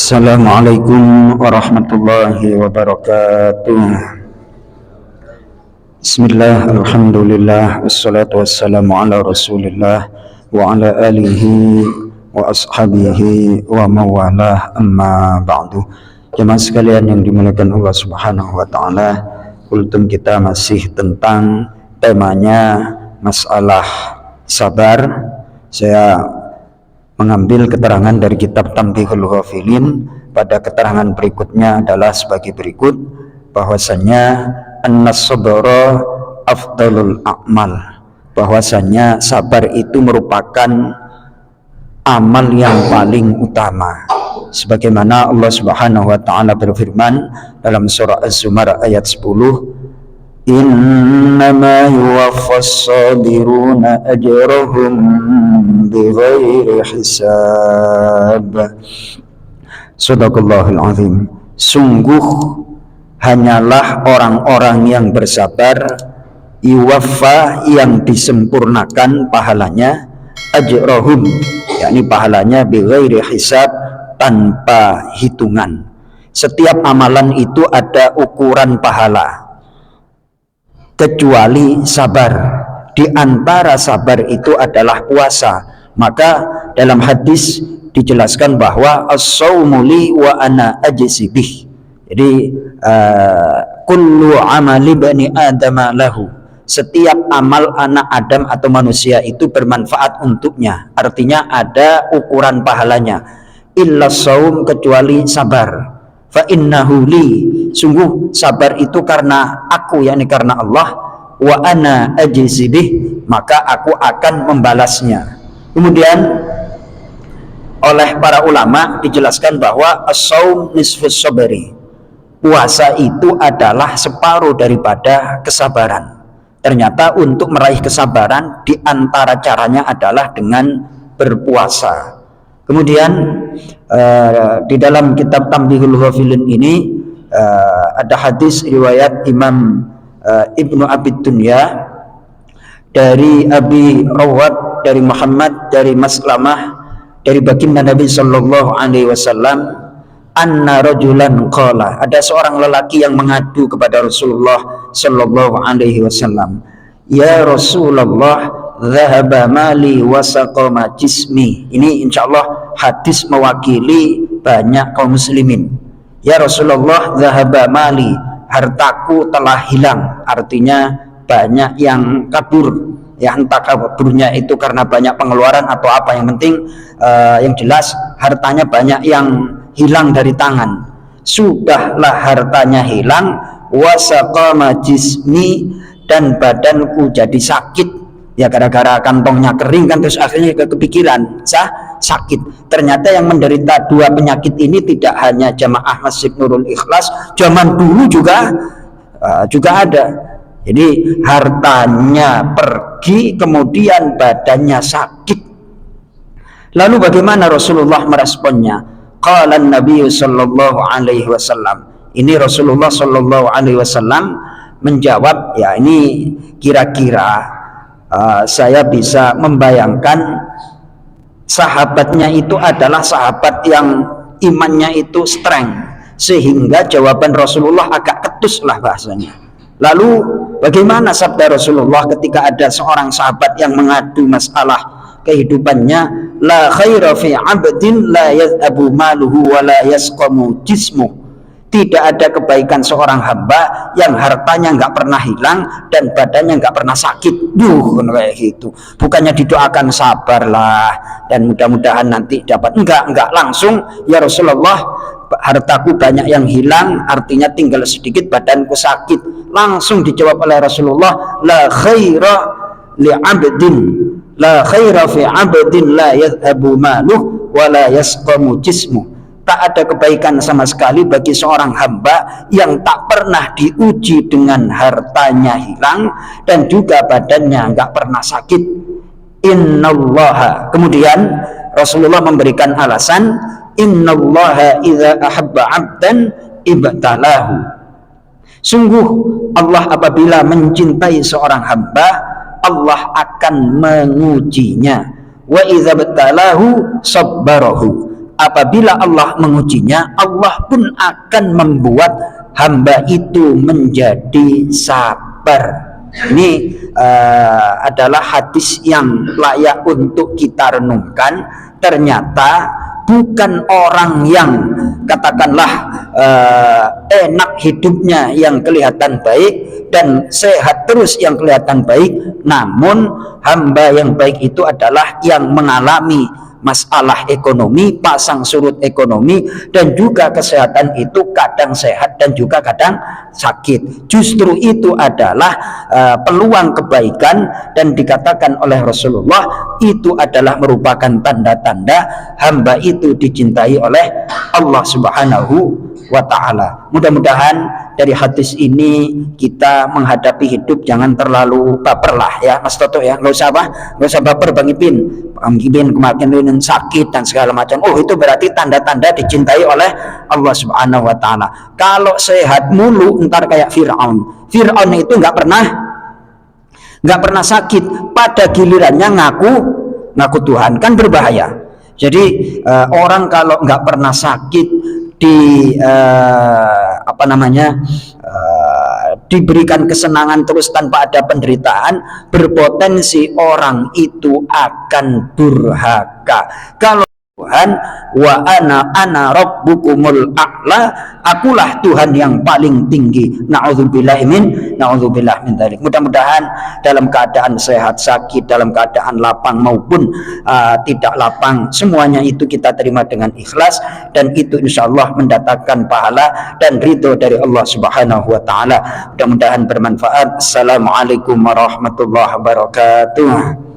Assalamualaikum warahmatullahi wabarakatuh. Bismillah, alhamdulillah, wassalatu wassalamu ala rasulillah wa ala alihi wa ashabihi wa mawalah, amma ba'du. Jemaah sekalian yang dimuliakan Allah subhanahu wa ta'ala, kultum kita masih tentang temanya masalah sabar. Saya mengambil keterangan dari kitab Tanbihul Ghafilin. Pada keterangan berikutnya adalah sebagai berikut, bahwasanya an-sabra afdalul a'mal, bahwasanya sabar itu merupakan amal yang paling utama, sebagaimana Allah Subhanahu wa taala berfirman dalam surah Az-Zumar ayat 10, innama yuwaffas sabiruna ajrahum bighairi hisab. Shadaqallahul azim. Sungguh hanyalah orang-orang yang bersabar, yuwaffa, yang disempurnakan pahalanya, ajrahum, yakni pahalanya bighairi hisab, tanpa hitungan. Setiap amalan itu ada ukuran pahala kecuali sabar. Di antara sabar itu adalah puasa. Maka dalam hadis dijelaskan bahwa as-saumu li wa ana ajzi bih. Jadi kullu amali bani adam lahu, setiap amal anak Adam atau manusia itu bermanfaat untuknya, artinya ada ukuran pahalanya. Illa saum, kecuali sabar. Fa innahu li, sungguh sabar itu karena aku, yakni karena Allah. Wa ana ajzi bih, maka aku akan membalasnya. Kemudian oleh para ulama dijelaskan bahwa as-saum nisfus sabri, puasa itu adalah separuh daripada kesabaran. Ternyata untuk meraih kesabaran di antara caranya adalah dengan berpuasa. Kemudian di dalam kitab Tanbihul Ghafilin ini ada hadis riwayat Imam Ibnu Abid Dunya dari Abi Rawat, dari Muhammad, dari Maslamah, dari baginda Nabi sallallahu alaihi wasallam, anna rajulan qala, ada seorang lelaki yang mengadu kepada Rasulullah sallallahu alaihi wasallam, ya Rasulullah, dhahaba mali wa saqama jismi. Ini insyaallah hadis mewakili banyak kaum muslimin. Ya Rasulullah, dhahaba mali, hartaku telah hilang, artinya banyak yang kabur. Ya, entah kaburnya itu karena banyak pengeluaran atau apa, yang penting yang jelas hartanya banyak yang hilang dari tangan. Sudahlah hartanya hilang, wasaqama jismi, dan badanku jadi sakit. Ya gara-gara kantongnya kering kan, terus akhirnya kepikiran sakit. Ternyata yang menderita dua penyakit ini tidak hanya jamaah Masjid Nurul Ikhlas, zaman dulu juga ada. Jadi hartanya pergi, kemudian badannya sakit. Lalu bagaimana Rasulullah meresponnya? Qala Nabi sallallahu alaihi wasallam. Ini Rasulullah sallallahu alaihi wasallam menjawab, ya ini kira-kira saya bisa membayangkan sahabatnya itu adalah sahabat yang imannya itu strength, sehingga jawaban Rasulullah agak ketus lah bahasanya. Lalu bagaimana sabda Rasulullah ketika ada seorang sahabat yang mengadu masalah kehidupannya? La khaira fi 'abdin la yadhabu maluhu wa la yasqamu jismuh. Tidak ada kebaikan seorang hamba yang hartanya nggak pernah hilang dan badannya nggak pernah sakit. Kayak gitu. Bukannya didoakan sabarlah dan mudah-mudahan nanti dapat. Enggak langsung, ya Rasulullah, hartaku banyak yang hilang, artinya tinggal sedikit, badanku sakit. Langsung dijawab oleh Rasulullah, la khaira li 'abdin, la khaira fi 'abdin la yadhabu maluhu wa la yasqamu jismuh. Tak ada kebaikan sama sekali bagi seorang hamba yang tak pernah diuji dengan hartanya hilang dan juga badannya nggak pernah sakit. Innallaha, kemudian Rasulullah memberikan alasan, innallaha idza ahabba 'abdan ibtalahu. Sungguh Allah apabila mencintai seorang hamba, Allah akan mengujinya. Wa idza btalahu sabbarahu, apabila Allah mengujinya, Allah pun akan membuat hamba itu menjadi sabar. Ini adalah hadis yang layak untuk kita renungkan. Ternyata bukan orang yang katakanlah enak hidupnya yang kelihatan baik dan sehat terus yang kelihatan baik, namun hamba yang baik itu adalah yang mengalami masalah ekonomi, pasang surut ekonomi, dan juga kesehatan itu kadang sehat dan juga kadang sakit. Justru itu adalah peluang kebaikan, dan dikatakan oleh Rasulullah itu adalah merupakan tanda-tanda hamba itu dicintai oleh Allah Subhanahu wa ta'ala. Mudah-mudahan dari hadis ini kita menghadapi hidup jangan terlalu baper lah ya Mas Toto ya, nggak usah baper Bang Ipin kemarin sakit dan segala macam. Oh, itu berarti tanda-tanda dicintai oleh Allah Subhanahu wa ta'ala. Kalau sehat mulu ntar kayak Fir'aun itu nggak pernah sakit, pada gilirannya ngaku Tuhan, kan berbahaya. Jadi orang kalau nggak pernah sakit diberikan kesenangan terus tanpa ada penderitaan, berpotensi orang itu akan durhaka. Kalau Tuhan, wa ana rabbukumul a'la, akulah Tuhan yang paling tinggi. Na'udzubillah min dzalik. Mudah-mudahan dalam keadaan sehat, sakit, dalam keadaan lapang maupun tidak lapang, semuanya itu kita terima dengan ikhlas, dan itu insyaallah mendatangkan pahala dan ridho dari Allah Subhanahu wa ta'ala. Mudah-mudahan bermanfaat. Assalamualaikum warahmatullahi wabarakatuh.